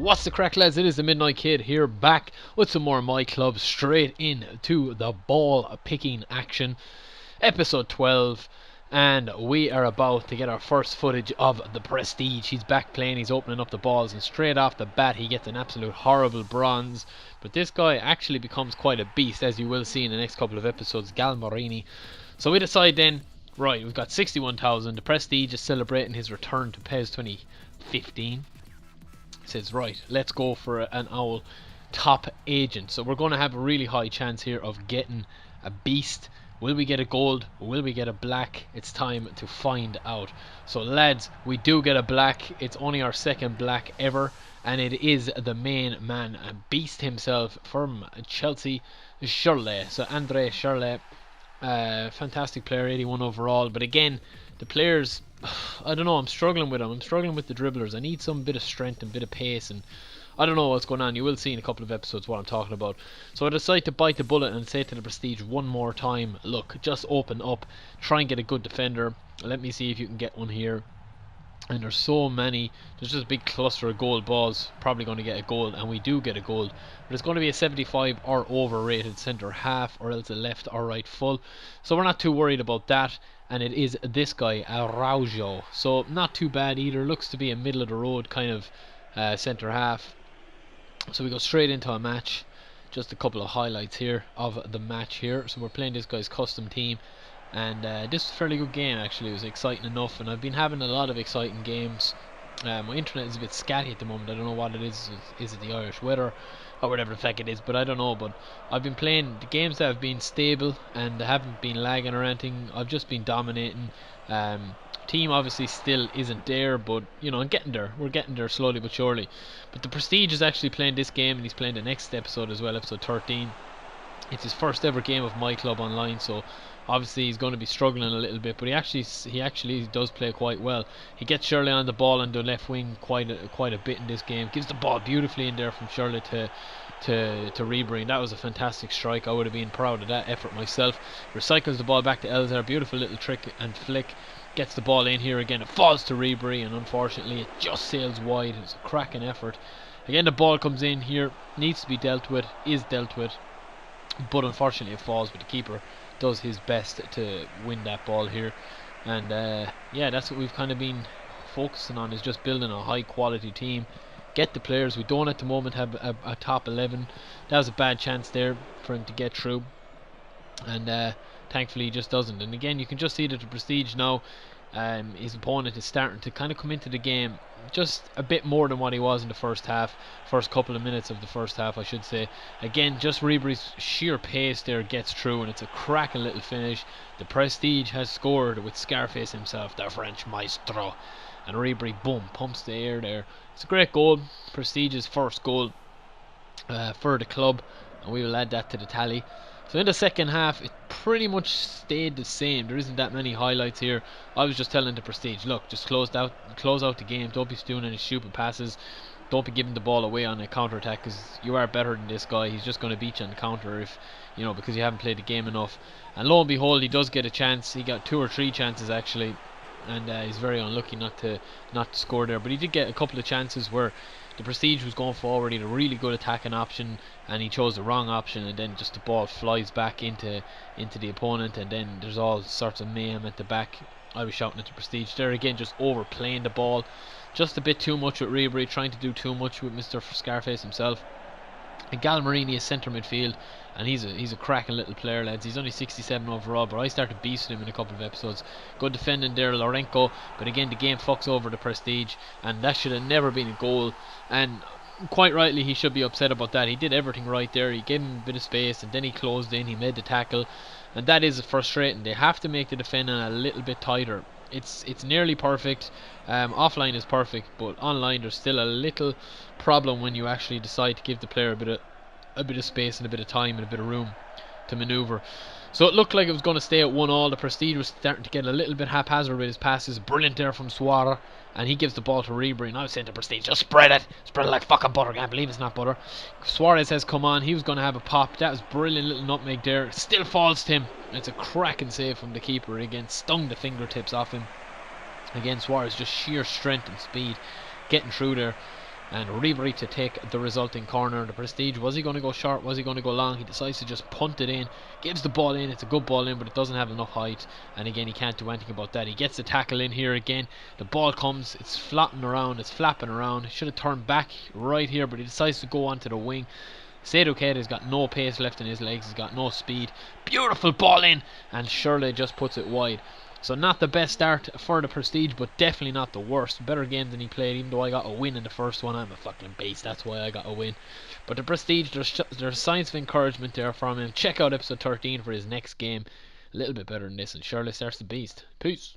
What's the crack, lads? It is the Midnight Kid here, back with some more myClub, straight into the ball picking action. Episode 12, and we are about to get our first footage of the Prestige. He's back playing, he's opening up the balls, and straight off the bat he gets an absolute horrible bronze. But this guy actually becomes quite a beast, as you will see in the next couple of episodes, Galmarini. So we decide then, right, we've got 61,000. The Prestige is celebrating his return to PES 2015. Says, right, let's go for an owl top agent. So we're going to have a really high chance here of getting a beast. Will we get a gold? Will we get a black? It's time to find out. So lads, we do get a black. It's only our second black ever, and it is the main man, a beast himself from Chelsea, Shirley. So Andre Shirley, fantastic player, 81 overall. But again, the players, I don't know, I'm struggling with them. I'm struggling with the dribblers. I need some bit of strength and bit of pace, and I don't know what's going on. You will see in a couple of episodes what I'm talking about. So I decide to bite the bullet and say to the Prestige one more time, look, just open up, try and get a good defender. Let me see if you can get one here. And there's so many, there's just a big cluster of gold balls, probably going to get a gold, and we do get a gold. But it's going to be a 75 or overrated centre half, or else a left or right full. So we're not too worried about that. And it is this guy, Araujo. So not too bad either, looks to be a middle of the road kind of centre half. So we go straight into a match. Just a couple of highlights here of the match here. So we're playing this guy's custom team, and this was a fairly good game actually. It was exciting enough, and I've been having a lot of exciting games. My internet is a bit scatty at the moment. I don't know what it is. Is it the Irish weather or whatever the fuck it is? But I don't know. But I've been playing the games that have been stable and haven't been lagging or anything. I've just been dominating. Team obviously still isn't there, but you know, I'm getting there. We're getting there slowly but surely. But the Prestige is actually playing this game, and he's playing the next episode as well, episode 13. It's his first ever game of myClub online, so obviously he's going to be struggling a little bit, but he actually does play quite well. He gets Shirley on the ball on the left wing quite a bit in this game. Gives the ball beautifully in there from Shirley to Ribery. That was a fantastic strike. I would have been proud of that effort myself. Recycles the ball back to Elzer. Beautiful little trick and flick. Gets the ball in here again. It falls to Ribery, and unfortunately it just sails wide. It's a cracking effort. Again, the ball comes in here. Needs to be dealt with. Is dealt with. But unfortunately it falls, but the keeper does his best to win that ball here. And yeah, that's what we've kind of been focusing on, is just building a high quality team. Get the players. We don't at the moment have a top 11. That was a bad chance there for him to get through, and thankfully he just doesn't. And again, you can just see that the Prestige now, his opponent is starting to kind of come into the game just a bit more than what he was in the first half, first couple of minutes of the first half I should say. Again, just Ribery's sheer pace there gets through, and it's a cracking little finish. The Prestige has scored with Scarface himself, the French maestro, and Ribery, boom, pumps the air there. It's a great goal, Prestige's first goal for the club, and we will add that to the tally. So in the second half, it pretty much stayed the same. There isn't that many highlights here. I was just telling the Prestige, look, just close out the game. Don't be doing any stupid passes. Don't be giving the ball away on a counter attack, because you are better than this guy. He's just going to beat you on the counter if you know, because you haven't played the game enough. And lo and behold, he does get a chance. He got 2 or 3 chances actually, and he's very unlucky not to score there. But he did get a couple of chances where the Prestige was going forward. He had a really good attacking option, and he chose the wrong option, and then just the ball flies back into the opponent, and then there's all sorts of mayhem at the back. I was shouting at the Prestige there again, just overplaying the ball, just a bit too much with Ribery, trying to do too much with Mr. Scarface himself. And Galmarini is centre midfield, and he's a cracking little player, lads. He's only 67 overall, but I started beasting him in a couple of episodes. Good defending there, Lorenko, but again the game fucks over the Prestige, and that should have never been a goal. And quite rightly he should be upset about that. He did everything right there. He gave him a bit of space, and then he closed in, he made the tackle, and that is frustrating. They have to make the defending a little bit tighter. It's nearly perfect. Offline is perfect, but online there's still a little problem when you actually decide to give the player a bit of space and a bit of time and a bit of room to maneuver. So it looked like it was going to stay at 1-1. The Prestige was starting to get a little bit haphazard with his passes. Brilliant there from Suarez, and he gives the ball to Ribery. And I was saying to Prestige, just spread it like fucking butter. Can't believe it's not butter. Suarez has come on. He was going to have a pop. That was brilliant little nutmeg there. Still falls to him. It's a cracking save from the keeper. Again, stung the fingertips off him. Again, Suarez just sheer strength and speed getting through there. and Ribery to take the resulting corner. The Prestige, was he going to go short, was he going to go long? He decides to just punt it in, gives the ball in. It's a good ball in, but it doesn't have enough height, and again he can't do anything about that. He gets the tackle in here again. The ball comes, it's floating around, it's flapping around. He should have turned back right here, but he decides to go onto the wing. TheMidnitekid has got no pace left in his legs, he's got no speed. Beautiful ball in, and Shirley just puts it wide. So not the best start for the Prestige, but definitely not the worst. Better game than he played, even though I got a win in the first one. I'm a fucking beast, that's why I got a win. But the Prestige, there's signs of encouragement there from him. Check out episode 13 for his next game. A little bit better than this, and Shirley starts the beast. Peace.